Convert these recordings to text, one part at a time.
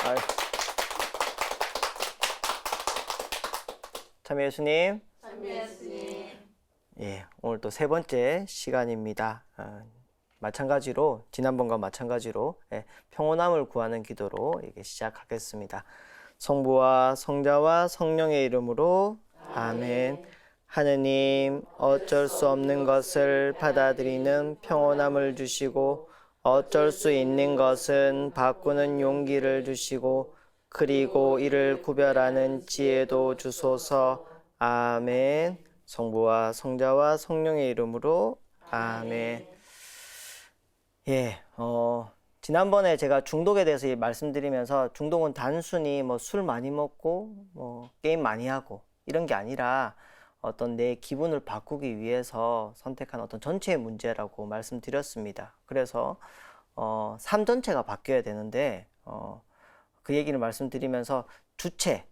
아유. 참 예수님. 예, 오늘 또 세 번째 시간입니다. 마찬가지로 지난번과 마찬가지로 평온함을 구하는 기도로 이게 시작하겠습니다. 성부와 성자와 성령의 이름으로 아멘. 하느님, 어쩔 수 없는 것을 받아들이는 평온함을 주시고 어쩔 수 있는 것은 바꾸는 용기를 주시고 그리고 이를 구별하는 지혜도 주소서. 아멘. 성부와 성자와 성령의 이름으로 아멘. 예, 지난번에 제가 중독에 대해서 말씀드리면서 중독은 단순히 뭐 술 많이 먹고 뭐 게임 많이 하고 이런 게 아니라 어떤 내 기분을 바꾸기 위해서 선택한 어떤 전체의 문제라고 말씀드렸습니다. 그래서 삶 전체가 바뀌어야 되는데 그 얘기를 말씀드리면서 주체,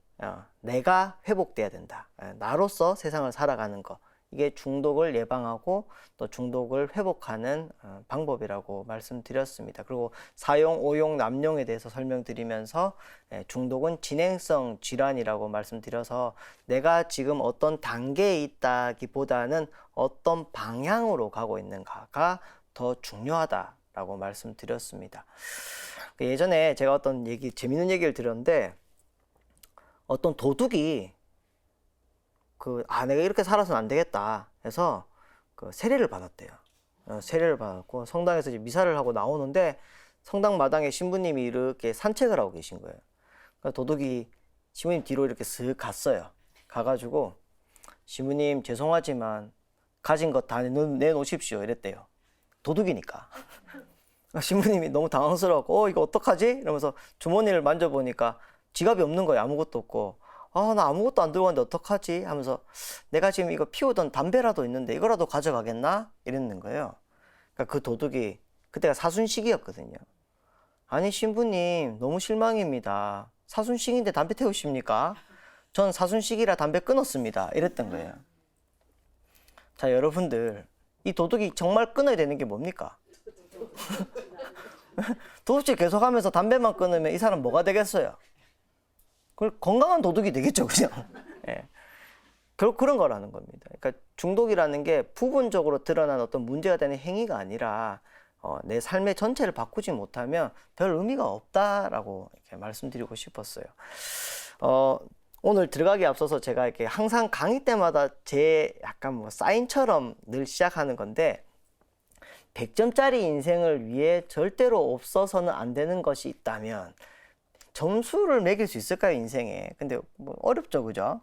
내가 회복돼야 된다. 나로서 세상을 살아가는 것. 이게 중독을 예방하고 또 중독을 회복하는 방법이라고 말씀드렸습니다. 그리고 사용, 오용, 남용에 대해서 설명드리면서 중독은 진행성 질환이라고 말씀드려서 내가 지금 어떤 단계에 있다기보다는 어떤 방향으로 가고 있는가가 더 중요하다라고 말씀드렸습니다. 예전에 제가 어떤 재밌는 얘기를 들었는데 어떤 도둑이 내가 이렇게 살아서는 안 되겠다 해서 세례를 받았대요. 세례를 받았고 성당에서 이제 미사를 하고 나오는데 성당 마당에 신부님이 이렇게 산책을 하고 계신 거예요. 그러니까 도둑이 신부님 뒤로 이렇게 쓱 갔어요. 가가지고 신부님 죄송하지만 가진 것 다 내놓으십시오 이랬대요. 도둑이니까. 신부님이 너무 당황스러웠고 이거 어떡하지? 이러면서 주머니를 만져보니까 지갑이 없는 거예요. 아무것도 없고. 나 아무것도 안 들고 왔는데 어떡하지? 하면서 내가 지금 이거 피우던 담배라도 있는데 이거라도 가져가겠나? 이랬는 거예요. 그러니까 그 도둑이 그때가 사순식이었거든요. 아니 신부님 너무 실망입니다. 사순식인데 담배 태우십니까? 전 사순식이라 담배 끊었습니다. 이랬던 거예요. 자, 여러분들 이 도둑이 정말 끊어야 되는 게 뭡니까? 도둑질 계속하면서 담배만 끊으면 이 사람 뭐가 되겠어요? 건강한 도둑이 되겠죠, 그냥. 예. 결국 그런 거라는 겁니다. 그러니까 중독이라는 게 부분적으로 드러난 어떤 문제가 되는 행위가 아니라 내 삶의 전체를 바꾸지 못하면 별 의미가 없다라고 이렇게 말씀드리고 싶었어요. 오늘 들어가기 앞서서 제가 이렇게 항상 강의 때마다 제 약간 뭐 사인처럼 늘 시작하는 건데 100점짜리 인생을 위해 절대로 없어서는 안 되는 것이 있다면 점수를 매길 수 있을까요, 인생에? 근데 뭐 어렵죠, 그죠?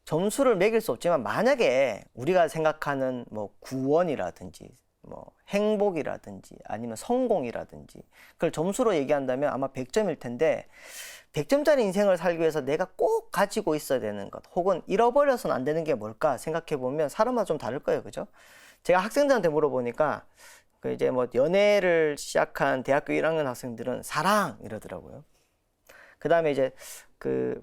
점수를 매길 수 없지만 만약에 우리가 생각하는 뭐 구원이라든지 뭐 행복이라든지 아니면 성공이라든지 그걸 점수로 얘기한다면 아마 100점일 텐데 100점짜리 인생을 살기 위해서 내가 꼭 가지고 있어야 되는 것 혹은 잃어버려서는 안 되는 게 뭘까 생각해 보면 사람마다 좀 다를 거예요, 그죠? 제가 학생들한테 물어보니까 이제 뭐 연애를 시작한 대학교 1학년 학생들은 사랑 이러더라고요. 그 다음에 이제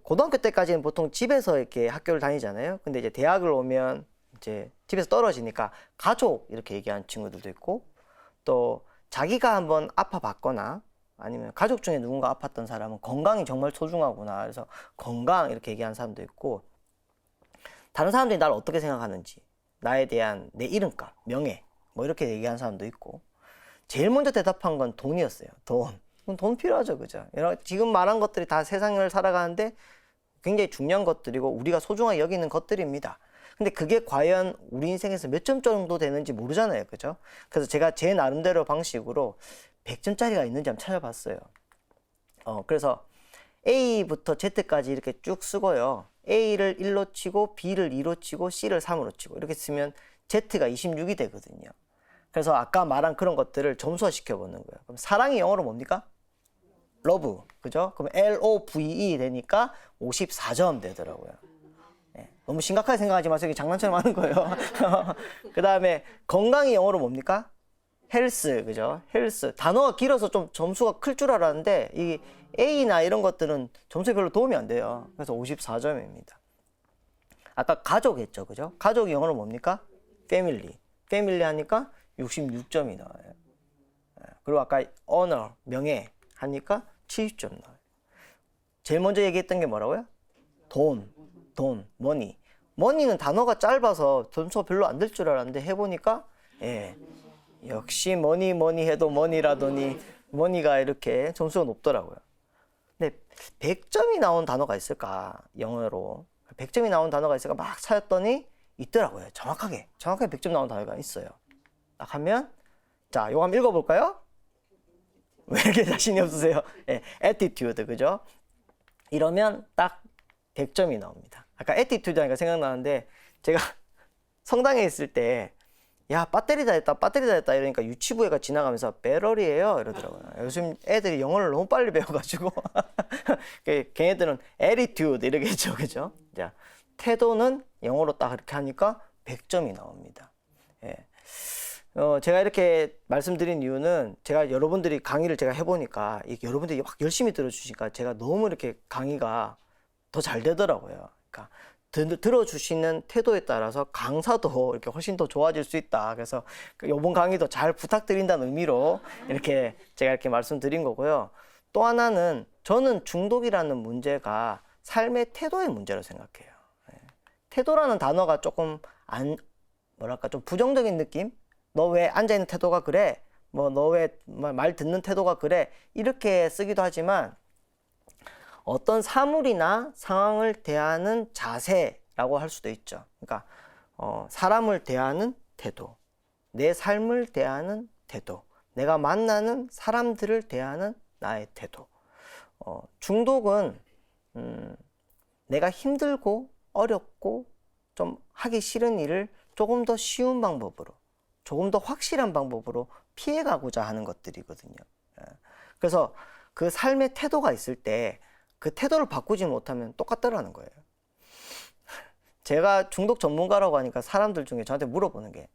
고등학교 때까지는 보통 집에서 이렇게 학교를 다니잖아요. 근데 이제 대학을 오면 이제 집에서 떨어지니까 가족 이렇게 얘기하는 친구들도 있고 또 자기가 한번 아파봤거나 아니면 가족 중에 누군가 아팠던 사람은 건강이 정말 소중하구나. 그래서 건강 이렇게 얘기하는 사람도 있고 다른 사람들이 나를 어떻게 생각하는지 나에 대한 내 이름값, 명예 뭐 이렇게 얘기하는 사람도 있고 제일 먼저 대답한 건 돈이었어요. 돈 필요하죠, 그죠? 지금 말한 것들이 다 세상을 살아가는데 굉장히 중요한 것들이고 우리가 소중하게 여기는 것들입니다. 근데 그게 과연 우리 인생에서 몇 점 정도 되는지 모르잖아요, 그죠? 그래서 제가 제 나름대로 방식으로 100점짜리가 있는지 한번 찾아봤어요. 그래서 A부터 Z까지 이렇게 쭉 쓰고요. A를 1로 치고 B를 2로 치고 C를 3으로 치고 이렇게 쓰면 Z가 26이 되거든요. 그래서 아까 말한 그런 것들을 점수화 시켜보는 거예요. 그럼 사랑이 영어로 뭡니까? 러브. 그죠? 그럼 LOVE 되니까 54점 되더라고요. 네, 너무 심각하게 생각하지 마세요. 이게 장난처럼 하는 거예요. 그 다음에 건강이 영어로 뭡니까? 헬스. 그죠? 헬스. 단어가 길어서 좀 점수가 클 줄 알았는데 이 A나 이런 것들은 점수에 별로 도움이 안 돼요. 그래서 54점입니다. 아까 가족 했죠. 그죠? 가족이 영어로 뭡니까? 패밀리. 패밀리 하니까 66점이 나와요. 그리고 아까 honor, 명예 하니까 70점 나와요. 제일 먼저 얘기했던 게 뭐라고요? 돈, 머니. 머니는 단어가 짧아서 점수가 별로 안 될 줄 알았는데 해보니까 예, 역시 머니 해도 머니라더니 머니가 이렇게 점수가 높더라고요. 근데 100점이 나온 단어가 있을까? 영어로 100점이 나온 단어가 있을까? 막 찾았더니 있더라고요. 정확하게 100점 나온 단어가 있어요. 딱 하면 자, 요거 한번 읽어볼까요? 왜 이렇게 자신이 없으세요? 예, attitude, 그죠? 이러면 딱 100점이 나옵니다. 아까 attitude 하니까 생각나는데 제가 성당에 있을 때 야, 배터리 다 했다 이러니까 유치부 애가 지나가면서 배럴이에요 이러더라고요. 요즘 애들이 영어를 너무 빨리 배워가지고 걔네들은 attitude 이렇게 했죠, 그죠? 자, 태도는 영어로 딱 이렇게 하니까 100점이 나옵니다. 예. 제가 이렇게 말씀드린 이유는 제가 여러분들이 강의를 제가 해보니까 여러분들이 막 열심히 들어주시니까 제가 너무 이렇게 강의가 더 잘 되더라고요. 그러니까 들어주시는 태도에 따라서 강사도 이렇게 훨씬 더 좋아질 수 있다. 그래서 이번 강의도 잘 부탁드린다는 의미로 이렇게 제가 이렇게 말씀드린 거고요. 또 하나는 저는 중독이라는 문제가 삶의 태도의 문제로 생각해요. 태도라는 단어가 조금 좀 부정적인 느낌? 너 왜 앉아있는 태도가 그래? 뭐 너 왜 말 듣는 태도가 그래? 이렇게 쓰기도 하지만 어떤 사물이나 상황을 대하는 자세라고 할 수도 있죠. 그러니까 사람을 대하는 태도, 내 삶을 대하는 태도, 내가 만나는 사람들을 대하는 나의 태도. 중독은 내가 힘들고 어렵고 좀 하기 싫은 일을 조금 더 쉬운 방법으로, 조금 더 확실한 방법으로 피해가고자 하는 것들이거든요. 그래서 그 삶의 태도가 있을 때 그 태도를 바꾸지 못하면 똑같더라는 거예요. 제가 중독 전문가라고 하니까 사람들 중에 저한테 물어보는 게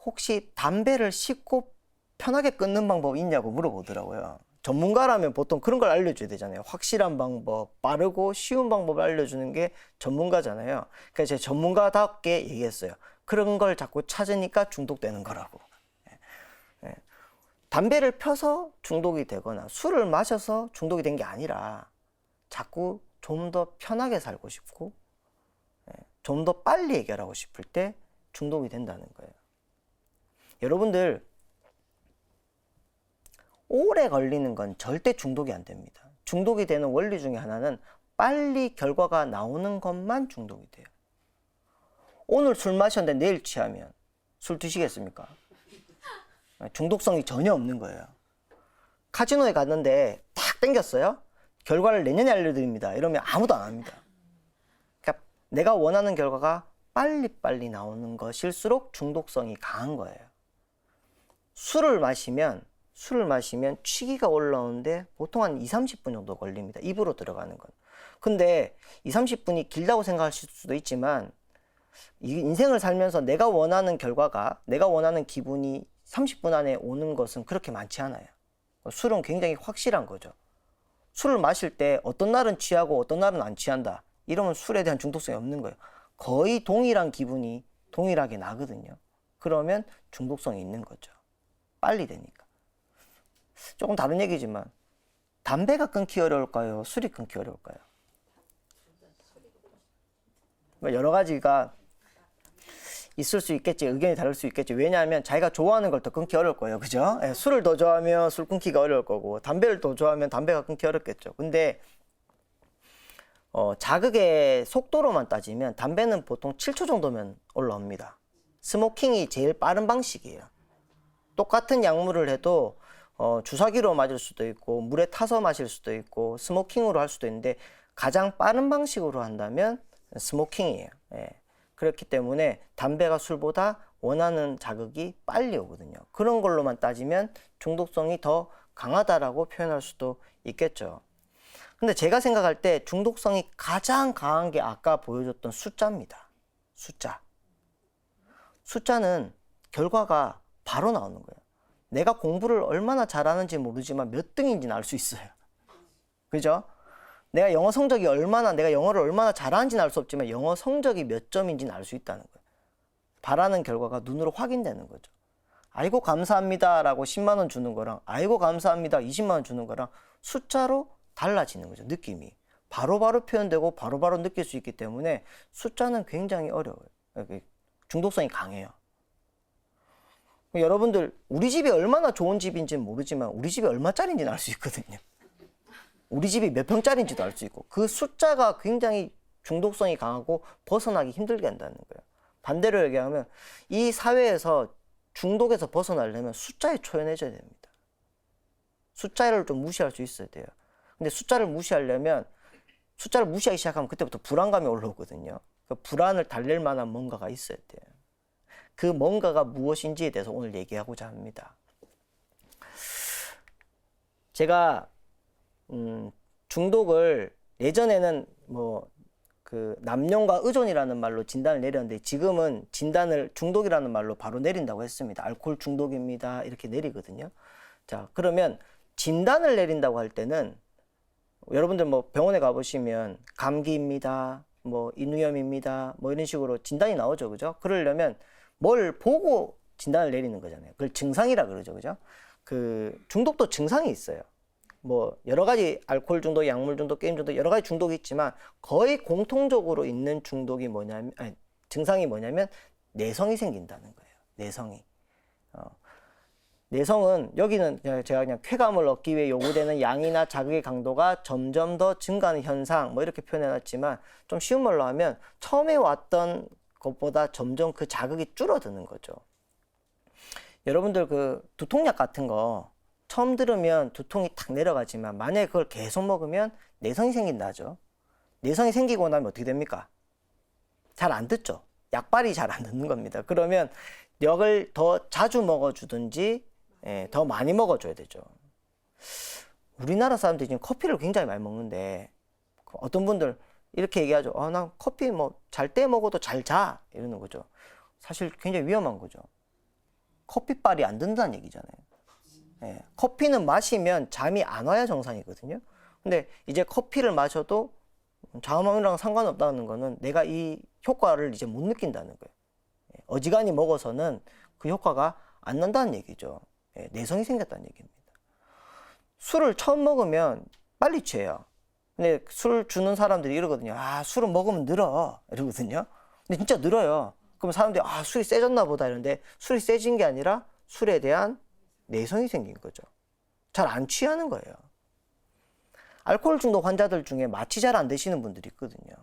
혹시 담배를 쉽고 편하게 끊는 방법 있냐고 물어보더라고요. 전문가라면 보통 그런 걸 알려줘야 되잖아요. 확실한 방법, 빠르고 쉬운 방법을 알려주는 게 전문가잖아요. 그래서 제가 전문가답게 얘기했어요. 그런 걸 자꾸 찾으니까 중독되는 거라고. 담배를 펴서 중독이 되거나 술을 마셔서 중독이 된 게 아니라 자꾸 좀 더 편하게 살고 싶고 좀 더 빨리 해결하고 싶을 때 중독이 된다는 거예요. 여러분들 오래 걸리는 건 절대 중독이 안 됩니다. 중독이 되는 원리 중에 하나는 빨리 결과가 나오는 것만 중독이 돼요. 오늘 술 마셨는데 내일 취하면 술 드시겠습니까? 중독성이 전혀 없는 거예요. 카지노에 갔는데 탁 땡겼어요. 결과를 내년에 알려드립니다. 이러면 아무도 안 합니다. 그러니까 내가 원하는 결과가 빨리빨리 나오는 것일수록 중독성이 강한 거예요. 술을 마시면 취기가 올라오는데 보통 한 2~30분 정도 걸립니다. 입으로 들어가는 건. 근데 2~30분이 길다고 생각하실 수도 있지만 인생을 살면서 내가 원하는 결과가, 내가 원하는 기분이 30분 안에 오는 것은 그렇게 많지 않아요. 술은 굉장히 확실한 거죠. 술을 마실 때 어떤 날은 취하고 어떤 날은 안 취한다. 이러면 술에 대한 중독성이 없는 거예요. 거의 동일한 기분이 동일하게 나거든요. 그러면 중독성이 있는 거죠. 빨리 되니까. 조금 다른 얘기지만 담배가 끊기 어려울까요? 술이 끊기 어려울까요? 여러 가지가 있을 수 있겠지. 의견이 다를 수 있겠지. 왜냐하면 자기가 좋아하는 걸 더 끊기 어려울 거예요. 그죠? 술을 더 좋아하면 술 끊기가 어려울 거고 담배를 더 좋아하면 담배가 끊기 어렵겠죠. 근데 자극의 속도로만 따지면 담배는 보통 7초 정도면 올라옵니다. 스모킹이 제일 빠른 방식이에요. 똑같은 약물을 해도 주사기로 맞을 수도 있고 물에 타서 마실 수도 있고 스모킹으로 할 수도 있는데 가장 빠른 방식으로 한다면 스모킹이에요. 예. 그렇기 때문에 담배가 술보다 원하는 자극이 빨리 오거든요. 그런 걸로만 따지면 중독성이 더 강하다라고 표현할 수도 있겠죠. 근데 제가 생각할 때 중독성이 가장 강한 게 아까 보여줬던 숫자입니다. 숫자는 결과가 바로 나오는 거예요. 내가 공부를 얼마나 잘하는지 모르지만 몇 등인지는 알 수 있어요. 그죠? 내가 내가 영어를 얼마나 잘하는지는 알 수 없지만 영어 성적이 몇 점인지는 알 수 있다는 거예요. 바라는 결과가 눈으로 확인되는 거죠. 아이고 감사합니다라고 10만 원 주는 거랑 아이고 감사합니다 20만 원 주는 거랑 숫자로 달라지는 거죠. 느낌이. 바로바로 표현되고 바로바로 느낄 수 있기 때문에 숫자는 굉장히 어려워요. 중독성이 강해요. 여러분들 우리 집이 얼마나 좋은 집인지는 모르지만 우리 집이 얼마짜리인지는 알 수 있거든요. 우리 집이 몇 평짜리인지도 알 수 있고 그 숫자가 굉장히 중독성이 강하고 벗어나기 힘들게 한다는 거예요. 반대로 얘기하면 이 사회에서 중독에서 벗어나려면 숫자에 초연해져야 됩니다. 숫자를 좀 무시할 수 있어야 돼요. 근데 숫자를 무시하려면 숫자를 무시하기 시작하면 그때부터 불안감이 올라오거든요. 그 불안을 달랠 만한 뭔가가 있어야 돼요. 그 뭔가가 무엇인지에 대해서 오늘 얘기하고자 합니다. 제가 중독을 예전에는 뭐 그 남용과 의존이라는 말로 진단을 내렸는데 지금은 진단을 중독이라는 말로 바로 내린다고 했습니다. 알코올 중독입니다. 이렇게 내리거든요. 자, 그러면 진단을 내린다고 할 때는 여러분들 뭐 병원에 가보시면 감기입니다. 뭐 인후염입니다. 뭐 이런 식으로 진단이 나오죠. 그죠? 그러려면 뭘 보고 진단을 내리는 거잖아요. 그걸 증상이라 그러죠. 그죠? 그 중독도 증상이 있어요. 뭐 여러 가지 알코올 중독, 약물 중독, 게임 중독 여러 가지 중독이 있지만 거의 공통적으로 있는 중독이 뭐냐면 증상이 뭐냐면 내성이 생긴다는 거예요. 내성이. 내성은 여기는 제가 그냥 쾌감을 얻기 위해 요구되는 양이나 자극의 강도가 점점 더 증가하는 현상 뭐 이렇게 표현해놨지만 좀 쉬운 말로 하면 처음에 왔던 것보다 점점 그 자극이 줄어드는 거죠. 여러분들 그 두통약 같은 거 처음 들으면 두통이 탁 내려가지만 만약에 그걸 계속 먹으면 내성이 생긴다죠. 내성이 생기고 나면 어떻게 됩니까? 잘 안 듣죠. 약발이 잘 안 듣는 겁니다. 그러면 약을 더 자주 먹어주든지 더 많이 먹어줘야 되죠. 우리나라 사람들이 지금 커피를 굉장히 많이 먹는데 어떤 분들 이렇게 얘기하죠. 난 커피 뭐 잘 때 먹어도 잘 자 이러는 거죠. 사실 굉장히 위험한 거죠. 커피빨이 안 든다는 얘기잖아요. 커피는 마시면 잠이 안 와야 정상이거든요. 근데 이제 커피를 마셔도 잠이랑 상관없다는 거는 내가 이 효과를 이제 못 느낀다는 거예요. 어지간히 먹어서는 그 효과가 안 난다는 얘기죠. 내성이 생겼다는 얘기입니다. 술을 처음 먹으면 빨리 취해요. 근데 술 주는 사람들이 이러거든요. 술은 먹으면 늘어 이러거든요. 근데 진짜 늘어요. 그럼 사람들이 술이 세졌나 보다 이러는데 술이 세진 게 아니라 술에 대한 내성이 생긴 거죠. 잘 안 취하는 거예요. 알코올 중독 환자들 중에 마취 잘 안 되시는 분들이 있거든요.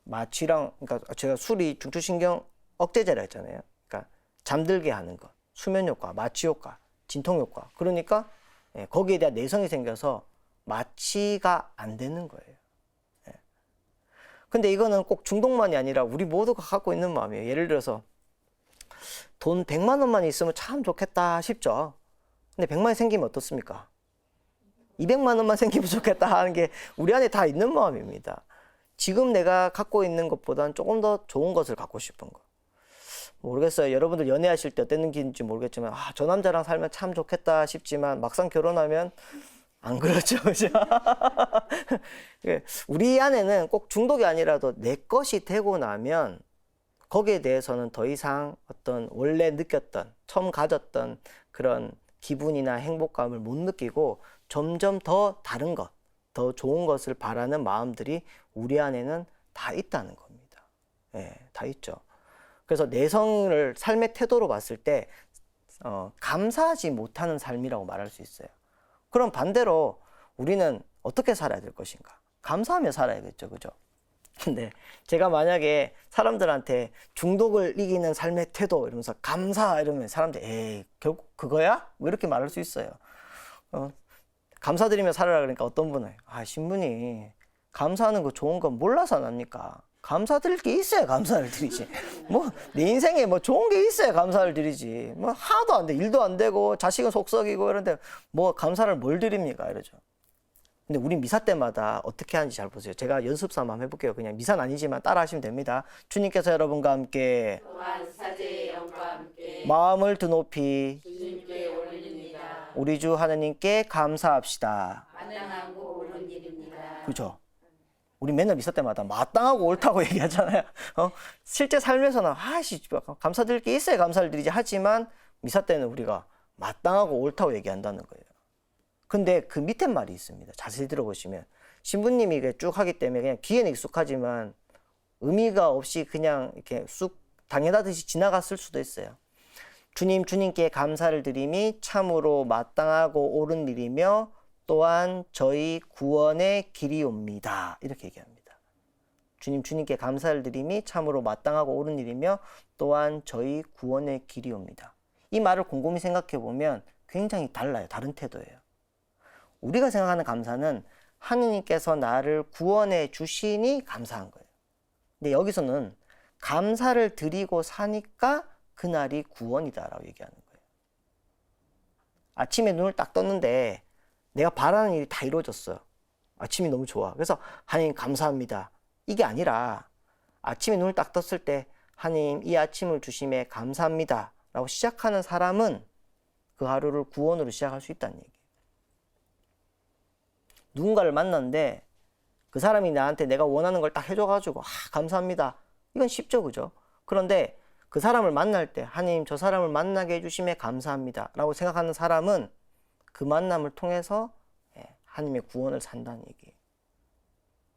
마취랑 그러니까 제가 술이 중추신경 억제제라 했잖아요. 그러니까 잠들게 하는 것, 수면 효과, 마취 효과, 진통 효과. 그러니까 거기에 대한 내성이 생겨서 마취가 안 되는 거예요. 근데 이거는 꼭 중독만이 아니라 우리 모두가 갖고 있는 마음이에요. 예를 들어서 돈 100만 원만 있으면 참 좋겠다 싶죠. 근데 100만 원이 생기면 어떻습니까? 200만 원만 생기면 좋겠다 하는 게 우리 안에 다 있는 마음입니다. 지금 내가 갖고 있는 것보다는 조금 더 좋은 것을 갖고 싶은 거. 모르겠어요. 여러분들 연애하실 때 어떤 느낌인지 모르겠지만 저 남자랑 살면 참 좋겠다 싶지만 막상 결혼하면 안 그렇죠. 그죠? 우리 안에는 꼭 중독이 아니라도 내 것이 되고 나면 거기에 대해서는 더 이상 어떤 원래 느꼈던, 처음 가졌던 그런 기분이나 행복감을 못 느끼고 점점 더 다른 것, 더 좋은 것을 바라는 마음들이 우리 안에는 다 있다는 겁니다. 다 있죠. 그래서 내성을 삶의 태도로 봤을 때 감사하지 못하는 삶이라고 말할 수 있어요. 그럼 반대로 우리는 어떻게 살아야 될 것인가? 감사하며 살아야겠죠. 그죠? 근데 제가 만약에 사람들한테 중독을 이기는 삶의 태도 이러면서 감사 이러면 사람들이 에이 결국 그거야? 뭐 이렇게 말할 수 있어요. 감사드리며 살아라 그러니까 어떤 분은 신분이 감사하는 거 좋은 건 몰라서 안 합니까? 감사드릴 게 있어야 감사를 드리지. 뭐 내 인생에 뭐 좋은 게 있어야 감사를 드리지. 뭐 하나도 안 돼. 일도 안 되고 자식은 속썩이고 이런데 뭐 감사를 뭘 드립니까? 이러죠. 근데 우리 미사 때마다 어떻게 하는지 잘 보세요. 제가 연습 삼아 한번 해볼게요. 그냥 미사는 아니지만 따라 하시면 됩니다. 주님께서 여러분과 함께 마음을 드높이 주님께 올립니다. 우리 주 하나님께 감사합시다. 마땅하고 옳은 일입니다. 그죠? 우리 맨날 미사 때마다 마땅하고 옳다고 얘기하잖아요. 실제 삶에서는 아씨 감사드릴 게 있어야 감사를 드리지 하지만 미사 때는 우리가 마땅하고 옳다고 얘기한다는 거예요. 근데 그 밑에 말이 있습니다. 자세히 들어보시면 신부님이 쭉 하기 때문에 그냥 귀에는 익숙하지만 의미가 없이 그냥 이렇게 쑥 당연하듯이 지나갔을 수도 있어요. 주님께 감사를 드림이 참으로 마땅하고 옳은 일이며 또한 저희 구원의 길이옵니다. 이렇게 얘기합니다. 주님께 감사를 드림이 참으로 마땅하고 옳은 일이며 또한 저희 구원의 길이옵니다. 이 말을 곰곰이 생각해 보면 굉장히 달라요. 다른 태도예요. 우리가 생각하는 감사는 하느님께서 나를 구원해 주시니 감사한 거예요. 근데 여기서는 감사를 드리고 사니까 그날이 구원이다라고 얘기하는 거예요. 아침에 눈을 딱 떴는데 내가 바라는 일이 다 이루어졌어요. 아침이 너무 좋아. 그래서 하나님 감사합니다. 이게 아니라 아침에 눈을 딱 떴을 때 하나님 이 아침을 주심에 감사합니다 라고 시작하는 사람은 그 하루를 구원으로 시작할 수 있다는 얘기예요. 누군가를 만났는데 그 사람이 나한테 내가 원하는 걸 딱 해줘가지고 감사합니다. 이건 쉽죠, 그죠? 그런데 그 사람을 만날 때 하나님 저 사람을 만나게 해주심에 감사합니다 라고 생각하는 사람은 그 만남을 통해서 하나님의 구원을 산다는 얘기예요.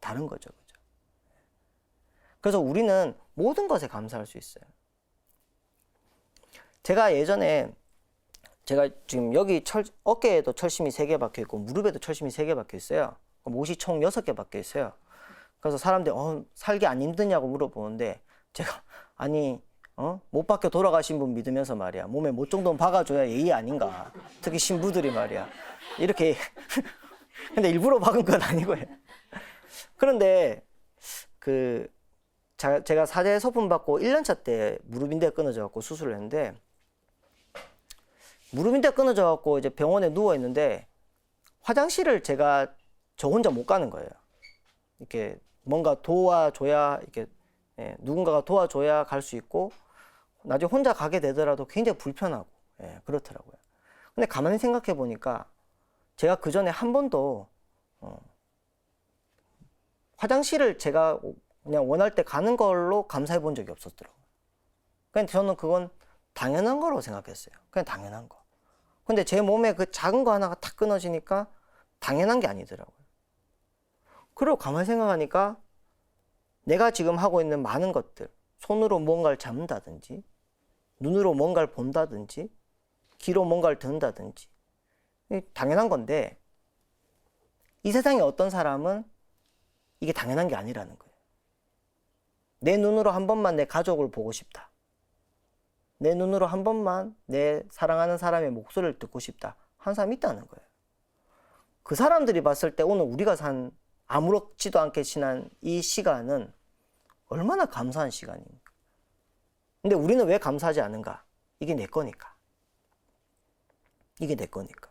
다른 거죠, 그죠? 그래서 우리는 모든 것에 감사할 수 있어요. 제가 예전에 제가 지금 여기 어깨에도 철심이 3개 박혀 있고 무릎에도 철심이 3개 박혀 있어요. 못이 총 6개 박혀 있어요. 그래서 사람들이 살기 안 힘드냐고 물어보는데 제가 아니 못 박혀 돌아가신 분 믿으면서 말이야 몸에 못 정도는 박아줘야 예의 아닌가. 특히 신부들이 말이야 이렇게 근데 일부러 박은 건 아니고요. 그런데 제가 사제 서품 받고 1년차 때 무릎인대가 끊어져 갖고 수술을 했는데 무릎인대가 끊어져 갖고 이제 병원에 누워 있는데 화장실을 저 혼자 못 가는 거예요. 이렇게 뭔가 도와줘야 이렇게 누군가가 도와줘야 갈 수 있고 나중에 혼자 가게 되더라도 굉장히 불편하고 그렇더라고요. 근데 가만히 생각해 보니까 제가 그 전에 한 번도 화장실을 제가 그냥 원할 때 가는 걸로 감사해 본 적이 없었더라고요. 그냥 저는 그건 당연한 거라고 생각했어요. 그냥 당연한 거. 근데 제 몸에 그 작은 거 하나가 탁 끊어지니까 당연한 게 아니더라고요. 그리고 가만히 생각하니까 내가 지금 하고 있는 많은 것들, 손으로 뭔가를 잡는다든지 눈으로 뭔가를 본다든지 귀로 뭔가를 듣는다든지 당연한 건데 이 세상에 어떤 사람은 이게 당연한 게 아니라는 거예요. 내 눈으로 한 번만 내 가족을 보고 싶다. 내 눈으로 한 번만 내 사랑하는 사람의 목소리를 듣고 싶다. 한 사람이 있다는 거예요. 그 사람들이 봤을 때 오늘 우리가 산 아무렇지도 않게 지난 이 시간은 얼마나 감사한 시간입니까? 근데 우리는 왜 감사하지 않은가? 이게 내 거니까. 이게 내 거니까.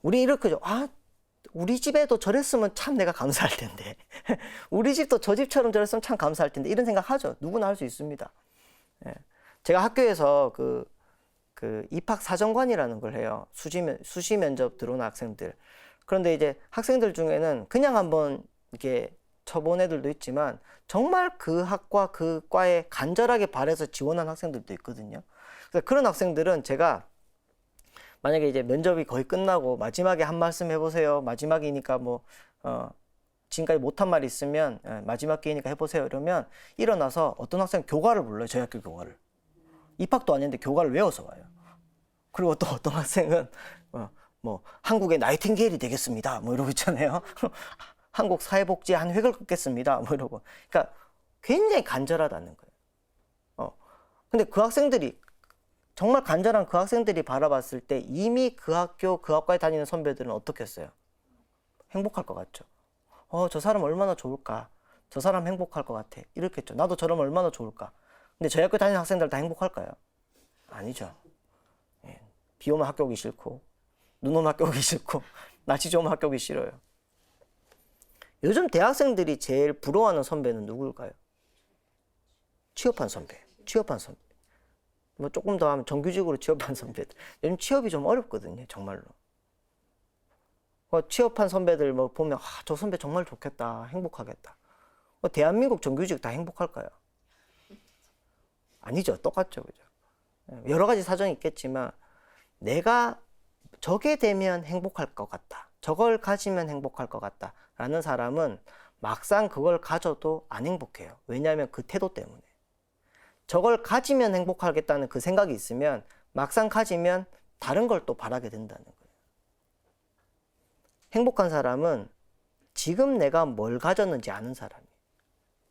우리 이렇게 우리 집에도 저랬으면 참 내가 감사할 텐데 우리 집도 저 집처럼 저랬으면 참 감사할 텐데 이런 생각 하죠. 누구나 할 수 있습니다. 제가 학교에서 그 입학 사정관이라는 걸 해요. 수시 면접 들어온 학생들. 그런데 이제 학생들 중에는 그냥 한번 이렇게 쳐본 애들도 있지만 정말 그 학과 그 과에 간절하게 바래서 지원한 학생들도 있거든요. 그래서 그런 학생들은 제가 만약에 이제 면접이 거의 끝나고 마지막에 한 말씀 해보세요. 마지막이니까 지금까지 못한 말 있으면 마지막 기회니까 해보세요. 이러면 일어나서 어떤 학생은 교과를 불러요. 저희 학교 교과를. 입학도 아닌데 교과를 외워서 와요. 그리고 또 어떤 학생은 한국의 나이팅게일이 되겠습니다. 이러고 있잖아요. 한국 사회복지의 한 획을 긋겠습니다. 이러고. 그러니까 굉장히 간절하다는 거예요. 근데 그 학생들이 정말 간절한 그 학생들이 바라봤을 때 이미 그 학교 그 학과에 다니는 선배들은 어떻겠어요? 행복할 것 같죠. 저 사람 얼마나 좋을까? 저 사람 행복할 것 같아. 이렇겠죠. 나도 저러면 얼마나 좋을까? 근데 저희 학교 다니는 학생들 다 행복할까요? 아니죠. 비 오면 학교 오기 싫고 눈 오면 학교 오기 싫고 날씨 좋으면 학교 오기 싫어요. 요즘 대학생들이 제일 부러워하는 선배는 누굴까요? 취업한 선배. 조금 더 하면 정규직으로 취업한 선배들. 요즘 취업이 좀 어렵거든요, 정말로. 취업한 선배들 뭐 보면 저 선배 정말 좋겠다, 행복하겠다. 대한민국 정규직 다 행복할까요? 아니죠. 똑같죠. 그죠? 여러 가지 사정이 있겠지만 내가 저게 되면 행복할 것 같다. 저걸 가지면 행복할 것 같다. 라는 사람은 막상 그걸 가져도 안 행복해요. 왜냐하면 그 태도 때문에. 저걸 가지면 행복하겠다는 그 생각이 있으면 막상 가지면 다른 걸 또 바라게 된다는 거예요. 행복한 사람은 지금 내가 뭘 가졌는지 아는 사람이에요.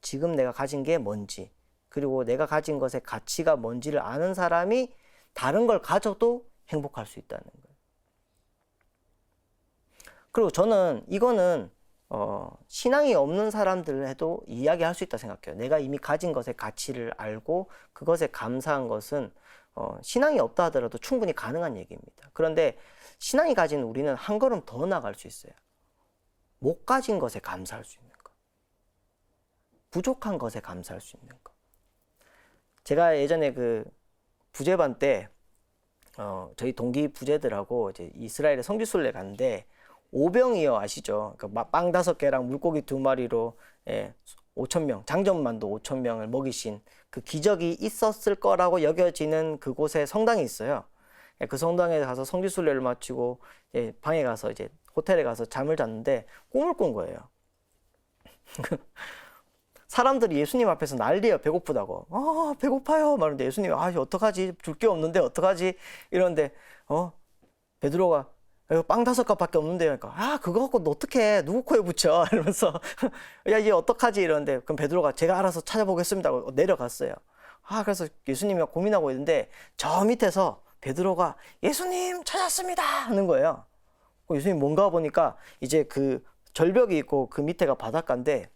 지금 내가 가진 게 뭔지, 그리고 내가 가진 것의 가치가 뭔지를 아는 사람이 다른 걸 가져도 행복할 수 있다는 거예요. 그리고 저는 이거는 신앙이 없는 사람들 해도 이야기할 수 있다 생각해요. 내가 이미 가진 것의 가치를 알고 그것에 감사한 것은 신앙이 없다 하더라도 충분히 가능한 얘기입니다. 그런데 신앙이 가진 우리는 한 걸음 더 나아갈 수 있어요. 못 가진 것에 감사할 수 있는 것. 부족한 것에 감사할 수 있는 것. 제가 예전에 그 부제반 때 저희 동기 부제들하고 이제 이스라엘에 성지순례 갔는데 오병이어 아시죠? 그러니까 빵 5개랑 물고기 2마리로 5,000명, 장전만도 5,000명을 먹이신 그 기적이 있었을 거라고 여겨지는 그곳에 성당이 있어요. 그 성당에 가서 성지순례를 마치고 방에 가서 이제 호텔에 가서 잠을 잤는데 꿈을 꾼 거예요. 사람들이 예수님 앞에서 난리예요. 배고프다고. 배고파요. 말하는데 예수님이 어떡하지? 줄 게 없는데 어떡하지? 이러는데 베드로가 빵 5갑밖에 없는데요. 그러니까 그거 갖고 너 어떡해? 누구 코에 붙여? 이러면서 야, 이제 어떡하지? 이러는데 그럼 베드로가 제가 알아서 찾아보겠습니다 하고 내려갔어요. 그래서 예수님이 고민하고 있는데 저 밑에서 베드로가 예수님 찾았습니다 하는 거예요. 예수님 뭔가 보니까 이제 그 절벽이 있고 그 밑에가 바닷가인데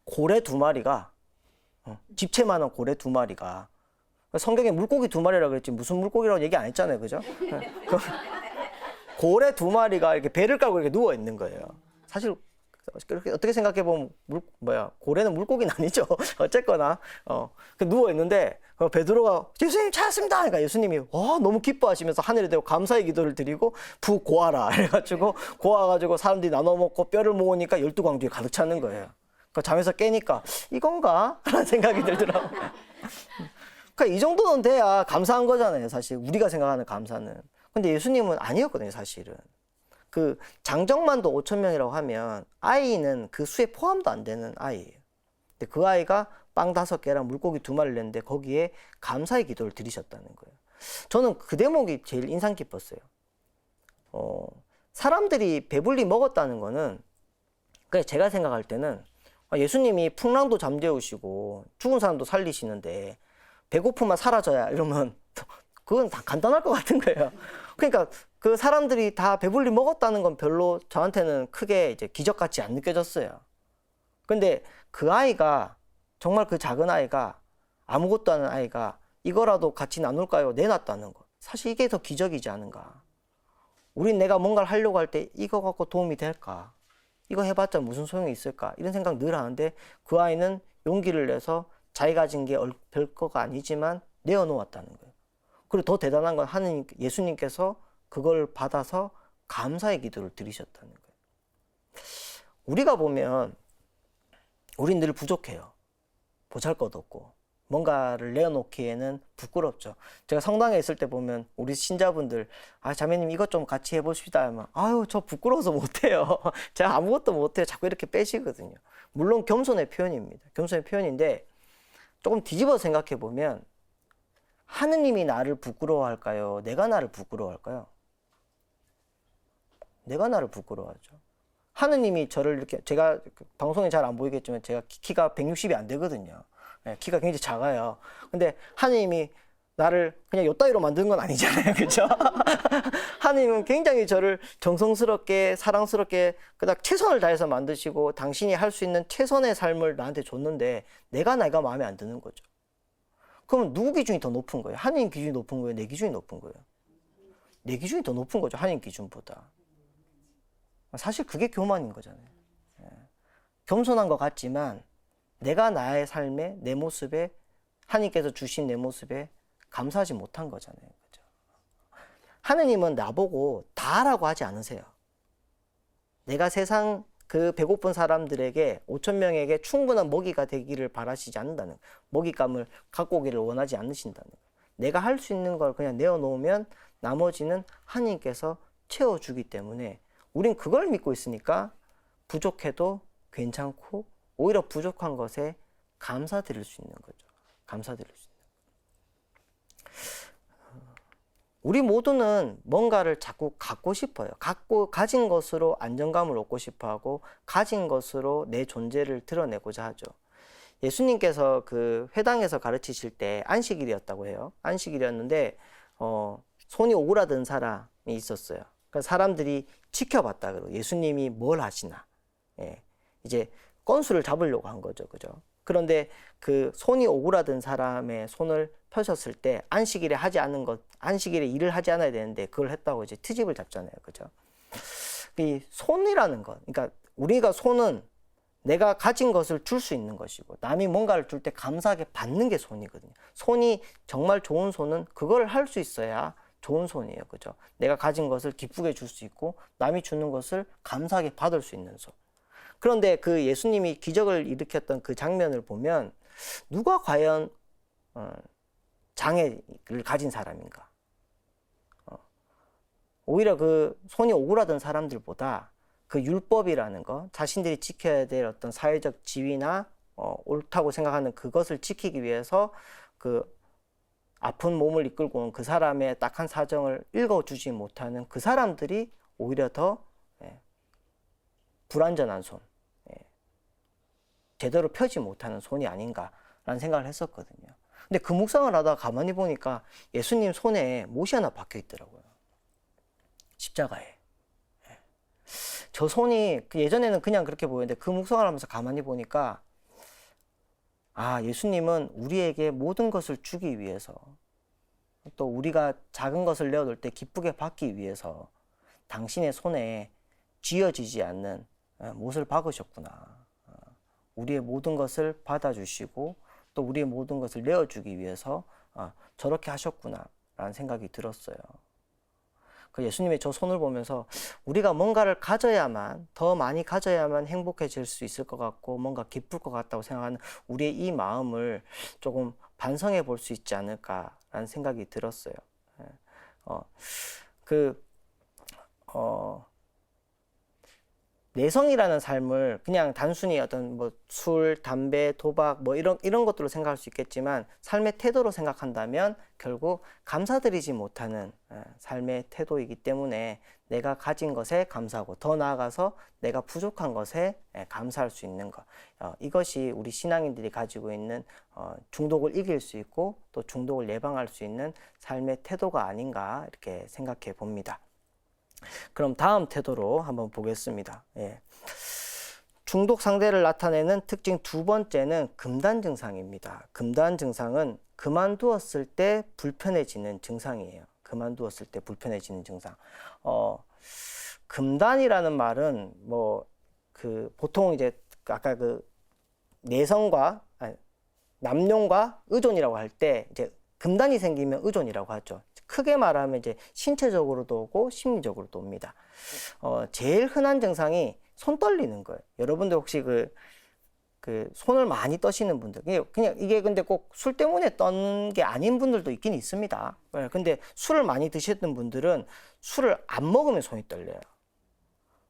고래 2마리가 집채만한 고래 2마리가 성경에 물고기 2마리라고 그랬지 무슨 물고기라고 얘기 안 했잖아요. 그죠? 고래 2마리가 이렇게 배를 깔고 이렇게 누워 있는 거예요. 사실 그렇게 어떻게 생각해 보면 고래는 물고기는 아니죠. 어쨌거나 누워 있는데 베드로가 예수님 찾았습니다. 그러니까 예수님이 너무 기뻐하시면서 하늘에 대고 감사의 기도를 드리고 부 고아라 해가지고 고아가지고 사람들이 나눠 먹고 뼈를 모으니까 12광주에 가득 차는 거예요. 잠에서 깨니까 이건가? 라는 생각이 들더라고요. 그러니까 이 정도는 돼야 감사한 거잖아요. 사실 우리가 생각하는 감사는. 근데 예수님은 아니었거든요. 사실은. 그 장정만도 5,000명이라고 하면 아이는 그 수에 포함도 안 되는 아이예요. 근데 그 아이가 빵 5개랑 물고기 2마리를 냈는데 거기에 감사의 기도를 드리셨다는 거예요. 저는 그 대목이 제일 인상 깊었어요. 사람들이 배불리 먹었다는 거는 그냥 제가 생각할 때는 예수님이 풍랑도 잠재우시고 죽은 사람도 살리시는데 배고픔만 사라져야 이러면 그건 다 간단할 것 같은 거예요. 그러니까 그 사람들이 다 배불리 먹었다는 건 별로 저한테는 크게 이제 기적같이 안 느껴졌어요. 근데 그 아이가 정말 그 작은 아이가 아무것도 아닌 아이가 이거라도 같이 나눌까요? 내놨다는 것. 사실 이게 더 기적이지 않은가. 우린 내가 뭔가를 하려고 할 때 이거 갖고 도움이 될까? 이거 해봤자 무슨 소용이 있을까? 이런 생각 늘 하는데 그 아이는 용기를 내서 자기 가진 게 별거가 아니지만 내어놓았다는 거예요. 그리고 더 대단한 건 하느님, 예수님께서 그걸 받아서 감사의 기도를 드리셨다는 거예요. 우리가 보면 우린 늘 부족해요. 보잘것없고 뭔가를 내어놓기에는 부끄럽죠. 제가 성당에 있을 때 보면 우리 신자분들 자매님 이것 좀 같이 해보시다 하면 저 부끄러워서 못해요. 제가 아무것도 못해요. 자꾸 이렇게 빼시거든요. 물론 겸손의 표현입니다. 겸손의 표현인데 조금 뒤집어 생각해 보면 하느님이 나를 부끄러워할까요? 내가 나를 부끄러워할까요? 내가 나를 부끄러워하죠. 하느님이 저를 이렇게, 제가 방송에 잘 안 보이겠지만 제가 키가 160이 안 되거든요. 키가 굉장히 작아요. 근데 하느님이 나를 그냥 요따위로 만든 건 아니잖아요. 그죠? 하느님은 굉장히 저를 정성스럽게, 사랑스럽게, 그닥 최선을 다해서 만드시고 당신이 할 수 있는 최선의 삶을 나한테 줬는데 내가 마음에 안 드는 거죠. 그러면 누구 기준이 더 높은 거예요? 하느님 기준이 높은 거예요? 내 기준이 높은 거예요? 내 기준이 더 높은 거죠. 하느님 기준보다. 사실 그게 교만인 거잖아요. 겸손한 것 같지만 내가 나의 삶에, 내 모습에, 하나님께서 주신 내 모습에 감사하지 못한 거잖아요. 그죠? 하느님은 나보고 다라고 하지 않으세요. 내가 세상 그 배고픈 사람들에게 5천 명에게 충분한 먹이가 되기를 바라시지 않는다는 거예요. 먹잇감을 갖고 오기를 원하지 않으신다는 거예요. 내가 할 수 있는 걸 그냥 내어놓으면 나머지는 하나님께서 채워주기 때문에 우린 그걸 믿고 있으니까 부족해도 괜찮고 오히려 부족한 것에 감사드릴 수 있는 거죠. 감사드릴 수 있는. 우리 모두는 뭔가를 자꾸 갖고 싶어요. 가진 것으로 안정감을 얻고 싶어 하고 가진 것으로 내 존재를 드러내고자 하죠. 예수님께서 그 회당에서 가르치실 때 안식일이었다고 해요. 안식일이었는데 손이 오그라든 사람이 있었어요. 그러니까 사람들이 지켜봤다 그러고 예수님이 뭘 하시나. 예. 이제 건수를 잡으려고 한 거죠. 그죠? 그런데 그 손이 오그라든 사람의 손을 펴셨을 때 안식일에 하지 않은 것, 안식일에 일을 하지 않아야 되는데 그걸 했다고 이제 트집을 잡잖아요. 그죠? 이 손이라는 것. 그러니까 우리가 손은 내가 가진 것을 줄 수 있는 것이고 남이 뭔가를 줄 때 감사하게 받는 게 손이거든요. 손이 정말 좋은 손은 그걸 할 수 있어야 좋은 손이에요. 그죠? 내가 가진 것을 기쁘게 줄 수 있고 남이 주는 것을 감사하게 받을 수 있는 손. 그런데 그 예수님이 기적을 일으켰던 그 장면을 보면 누가 과연 장애를 가진 사람인가? 오히려 그 손이 오그라든 사람들보다 그 율법이라는 거, 자신들이 지켜야 될 어떤 사회적 지위나 옳다고 생각하는 그것을 지키기 위해서 그 아픈 몸을 이끌고 온 그 사람의 딱한 사정을 읽어주지 못하는 그 사람들이 오히려 더 불완전한 손, 제대로 펴지 못하는 손이 아닌가라는 생각을 했었거든요. 근데 그 묵상을 하다가 가만히 보니까 예수님 손에 못이 하나 박혀 있더라고요. 십자가에. 저 손이 예전에는 그냥 그렇게 보였는데 그 묵상을 하면서 가만히 보니까 아, 예수님은 우리에게 모든 것을 주기 위해서 또 우리가 작은 것을 내어놓을 때 기쁘게 받기 위해서 당신의 손에 쥐어지지 않는 못을 박으셨구나. 우리의 모든 것을 받아주시고 또 우리의 모든 것을 내어주기 위해서 저렇게 하셨구나 라는 생각이 들었어요. 그 예수님의 저 손을 보면서 우리가 뭔가를 가져야만, 더 많이 가져야만 행복해질 수 있을 것 같고 뭔가 기쁠 것 같다고 생각하는 우리의 이 마음을 조금 반성해 볼 수 있지 않을까라는 생각이 들었어요. 내성이라는 삶을 그냥 단순히 어떤 뭐 술, 담배, 도박 뭐 이런 것들로 생각할 수 있겠지만 삶의 태도로 생각한다면 결국 감사드리지 못하는 삶의 태도이기 때문에 내가 가진 것에 감사하고 더 나아가서 내가 부족한 것에 감사할 수 있는 것. 이것이 우리 신앙인들이 가지고 있는 중독을 이길 수 있고 또 중독을 예방할 수 있는 삶의 태도가 아닌가 이렇게 생각해 봅니다. 그럼 다음 태도로 한번 보겠습니다. 중독 상태를 나타내는 특징 두 번째는 금단 증상입니다. 금단 증상은 그만두었을 때 불편해지는 증상이에요. 그만두었을 때 불편해지는 증상. 금단이라는 말은 보통 이제 아까 그 남용과 의존이라고 할 때 이제 금단이 생기면 의존이라고 하죠. 크게 말하면 이제 신체적으로도 오고 심리적으로도 옵니다. 제일 흔한 증상이 손 떨리는 거예요. 여러분들 혹시 그 손을 많이 떠시는 분들, 그냥 이게 근데 꼭 술 때문에 떤 게 아닌 분들도 있긴 있습니다. 근데 술을 많이 드셨던 분들은 술을 안 먹으면 손이 떨려요.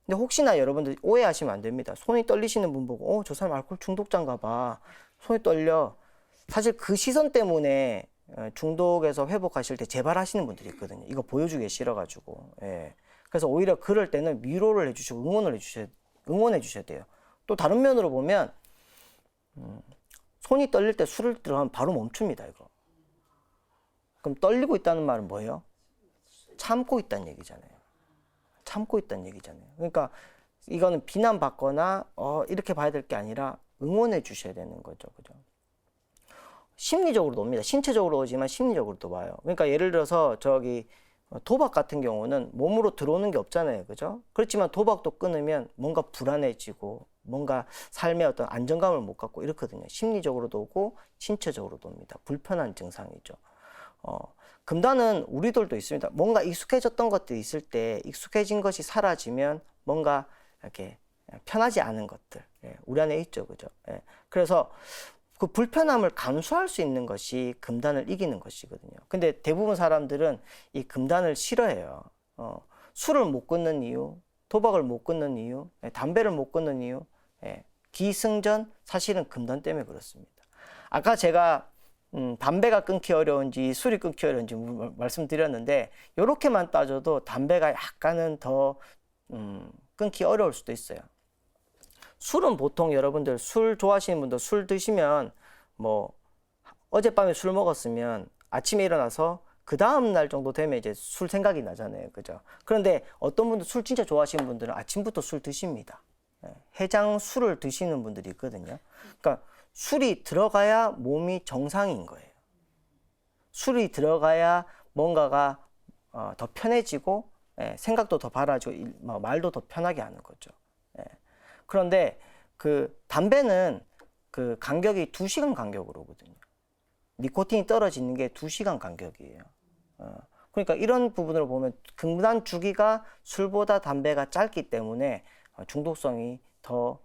근데 혹시나 여러분들 오해하시면 안 됩니다. 손이 떨리시는 분 보고, 저 사람 알코올 중독자인가 봐. 손이 떨려. 사실 그 시선 때문에 중독에서 회복하실 때 재발하시는 분들이 있거든요. 이거 보여주기 싫어가지고. 그래서 오히려 그럴 때는 위로를 해주시고 응원해 주셔야 돼요. 또 다른 면으로 보면 손이 떨릴 때 술을 들어가면 바로 멈춥니다. 이거. 그럼 떨리고 있다는 말은 뭐예요? 참고 있다는 얘기잖아요. 참고 있다는 얘기잖아요. 그러니까 이거는 비난받거나 이렇게 봐야 될 게 아니라 응원해 주셔야 되는 거죠. 그죠? 심리적으로도 옵니다. 신체적으로 오지만 심리적으로도 와요. 그러니까 예를 들어서 도박 같은 경우는 몸으로 들어오는 게 없잖아요. 그죠? 그렇지만 도박도 끊으면 뭔가 불안해지고 뭔가 삶의 어떤 안정감을 못 갖고 이렇거든요. 심리적으로도 오고 신체적으로도 옵니다. 불편한 증상이죠. 금단은 우리들도 있습니다. 뭔가 익숙해졌던 것들이 있을 때 익숙해진 것이 사라지면 뭔가 이렇게 편하지 않은 것들 우리 안에 있죠, 그죠? 그래서 그 불편함을 감수할 수 있는 것이 금단을 이기는 것이거든요. 근데 대부분 사람들은 이 금단을 싫어해요. 술을 못 끊는 이유, 도박을 못 끊는 이유, 담배를 못 끊는 이유, 기승전 사실은 금단 때문에 그렇습니다. 아까 제가 담배가 끊기 어려운지 술이 끊기 어려운지 말씀드렸는데 이렇게만 따져도 담배가 약간은 더 끊기 어려울 수도 있어요. 술은 보통 여러분들 술 좋아하시는 분들 술 드시면 뭐 어젯밤에 술 먹었으면 아침에 일어나서 그 다음 날 정도 되면 이제 술 생각이 나잖아요, 그죠? 그런데 어떤 분들 술 진짜 좋아하시는 분들은 아침부터 술 드십니다. 해장 술을 드시는 분들이 있거든요. 그러니까 술이 들어가야 몸이 정상인 거예요. 술이 들어가야 뭔가가 더 편해지고 생각도 더 바라지고 말도 더 편하게 하는 거죠. 그런데 그 담배는 그 간격이 2시간 간격으로 오거든요. 니코틴이 떨어지는 게 2시간 간격이에요. 그러니까 이런 부분으로 보면 금단 주기가 술보다 담배가 짧기 때문에 중독성이 더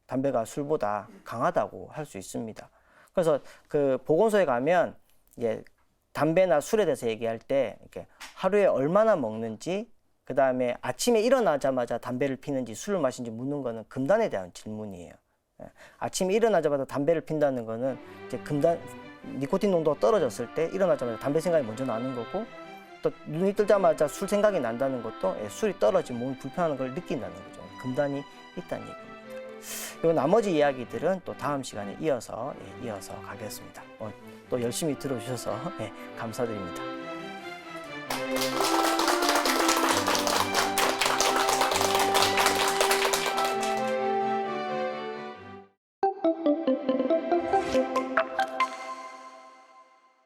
담배가 술보다 강하다고 할 수 있습니다. 그래서 그 보건소에 가면 이제 담배나 술에 대해서 얘기할 때 이렇게 하루에 얼마나 먹는지, 그 다음에 아침에 일어나자마자 담배를 피는지 술을 마시는지 묻는 거는 금단에 대한 질문이에요. 아침에 일어나자마자 담배를 핀다는 거는 이제 금단 니코틴 농도가 떨어졌을 때 일어나자마자 담배 생각이 먼저 나는 거고, 또 눈이 뜨자마자 술 생각이 난다는 것도 술이 떨어지면 몸이 불편한 걸 느낀다는 거죠. 금단이 있다는 얘기입니다. 요 나머지 이야기들은 또 다음 시간에 이어서 가겠습니다. 또 열심히 들어주셔서 감사드립니다.